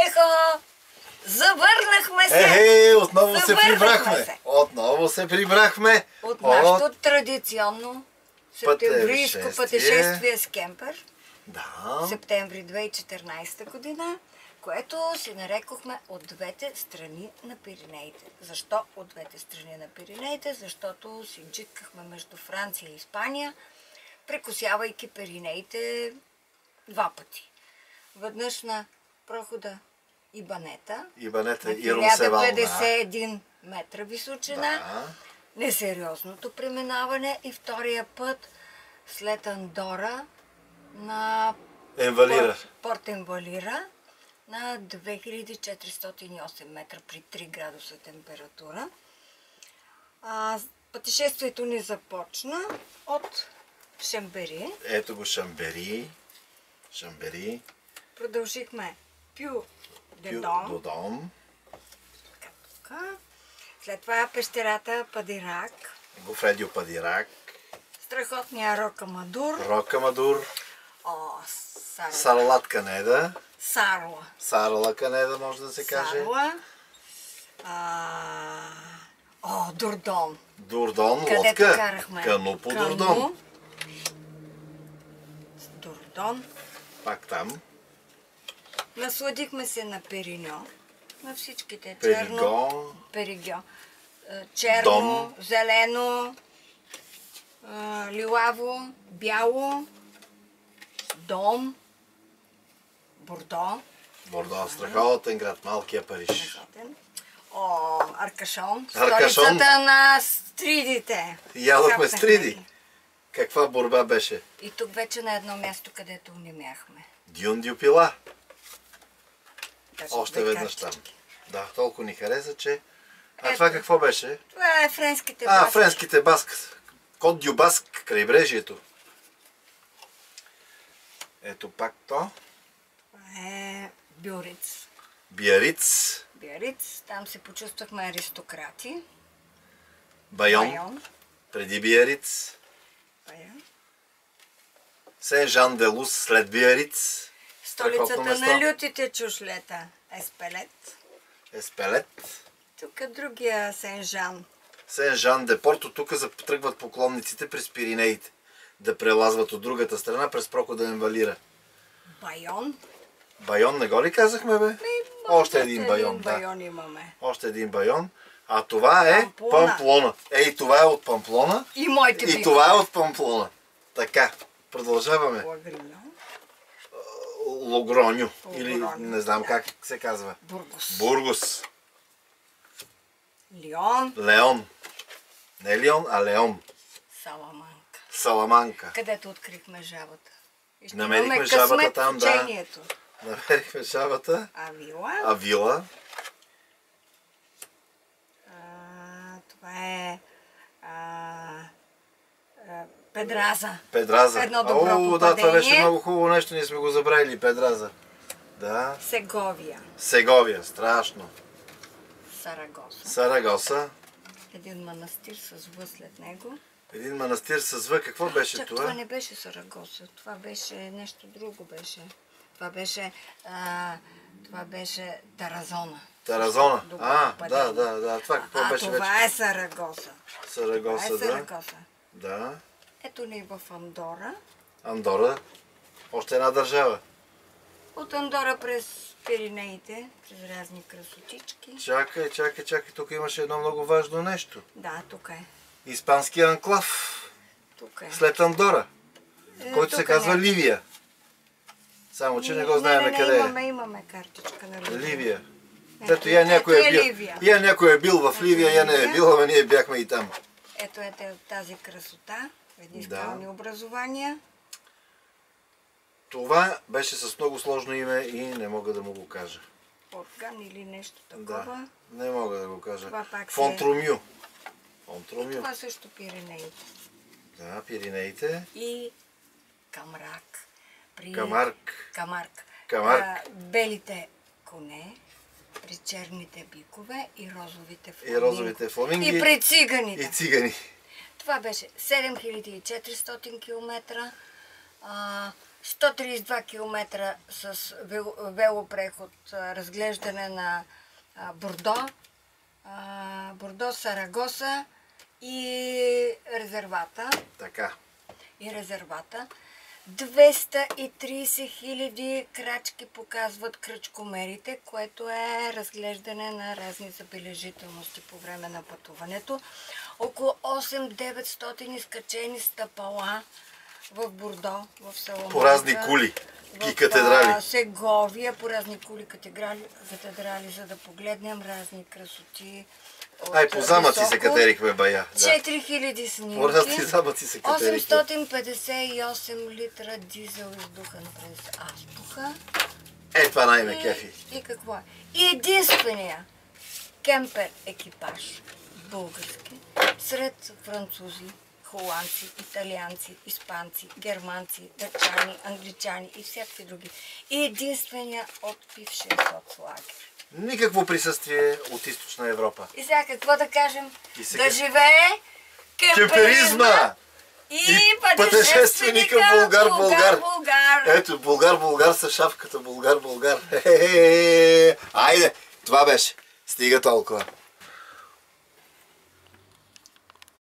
Ехо! Завърнахме се! Отново се прибрахме! Отново се прибрахме! От нашето традиционно септемврийско пътешествие с кемпер. Да. Септември 2014 година, което си нарекохме от двете страни на Пиринеите. Защо от двете страни на Пиринеите? Защото си джиткахме между Франция и Испания, прекосявайки Пиринеите два пъти. Веднъж на прохода Ибанета И на Ронсевал, 1051 метра височина, да. Несериозното преминаване, и втория път след Андора на Порт Енвалира на 2408 метра при 3 градуса температура. Пътешествието ни започна от Шамбери. Ето го Шамбери. Продължихме Пю де Дом. След това пещерата Падирак. Гофредио Падирак. Страхотния Рокамадур. Сарлат Канеда. Сарла Канеда, може да се каже. Дурдон. Където карахме кану по Дурдон. Пак там. Насладихме се на Периньо. На всичките. Перигьо. Черно, зелено, лилаво, бяло, Дом, Бордо, страхотен град, малкия Париж. Аркашон, столицата на стридите. Ядохме стриди. Каква борба беше? И тук вече на едно място, където унемяхме. Дюн дю Пила. Още веднъж там. Да, толкова ни хареса, че... това какво беше? Това е френските баски. Френските баски. Кот дю Баск, крайбрежието. Ето пак то. Това е Биариц. Там се почувствахме аристократи. Байон. Преди Биариц. Сен-Жан-де-Лус след Биариц. Столицата на лютите чушлета. Еспелет. Тук е другия Сен-Жан. Сен-Жан-де-Порто. Тук тръгват поклонниците през Пиринеите. Да прелазват от другата страна през прохода Енвалира. Байон не го ли казахме, бе? Още един Байон. Имаме. Още един Байон. А това е Памплона. Това е от Памплона. И това е от Памплона. Така, продължаваме. Логроньо. Или не знам как се казва. Бургос. Леон. Не Лион, а Леон. Саламанка. Където открихме жабата. Намерихме жабата там, да. Намерихме жабата. Авила. Това е Педраза. Едно добро попадение. Да, това беше много хубаво нещо, ние сме го забравили. Педраза. Да. Сеговия, страшно. Сарагоса. Един манастир с В след него. Един манастир с В, какво беше това? Това не беше Сарагоса, това беше нещо друго беше. Това беше Таразона. Да. Това какво беше вече? Това е Сарагоса. Да. Ето ни в Андора. Още една държава. От Андора през Пиринеите, през разни красотички. Чакай, тук имаше едно много важно нещо. Да, тук е. Испански анклав. Тук е. След Андора, който се казва Ливия. Само, че не го знаем къде е. Имаме картичка на Ливия. Ето, някой е бил в Ливия, я не е бил, ама ние бяхме и там. Ето тази красота, едни скални образования. Това беше с много сложно име и не мога да му го кажа. Орган или нещо такова. Да, не мога да го кажа. Фонтромю. Това също Пиринеите. Да, Пиринеите. И Камарк. Белите коне, при черните бикове и розовите фламинги. И при циганите. И цигани. Това беше 7400 км. 132 км с велопреход, разглеждане на Бордо, Сарагоса и резервата. Така. И резервата. 230 000 крачки показват кръчкомерите, което е разглеждане на разни забележителности по време на пътуването. Около 8-900 изкачени стъпала в Бордо, в Саламанка. По разни кули и катедрали. В Сеговия, по разни кули, катедрали, за да погледнем разни красоти. Ай, по замъци се катерихме, бая. 4000 снимки. По разни замъци се катерихме. 858 литра дизел издухан през аспуха. Това най-ме кефи. И какво е? И единствения кемпер екипаж български сред французи, холандци, италианци, испанци, германци, дъчани, англичани и всякакви други. И единствения от бившия соцлагер. Никакво присъствие от източна Европа. И сега какво да кажем? Да живее кемперизма! И пътешественика Булгар. Ето, Булгар с шапката. Булгар. Айде, това беше. Стига толкова.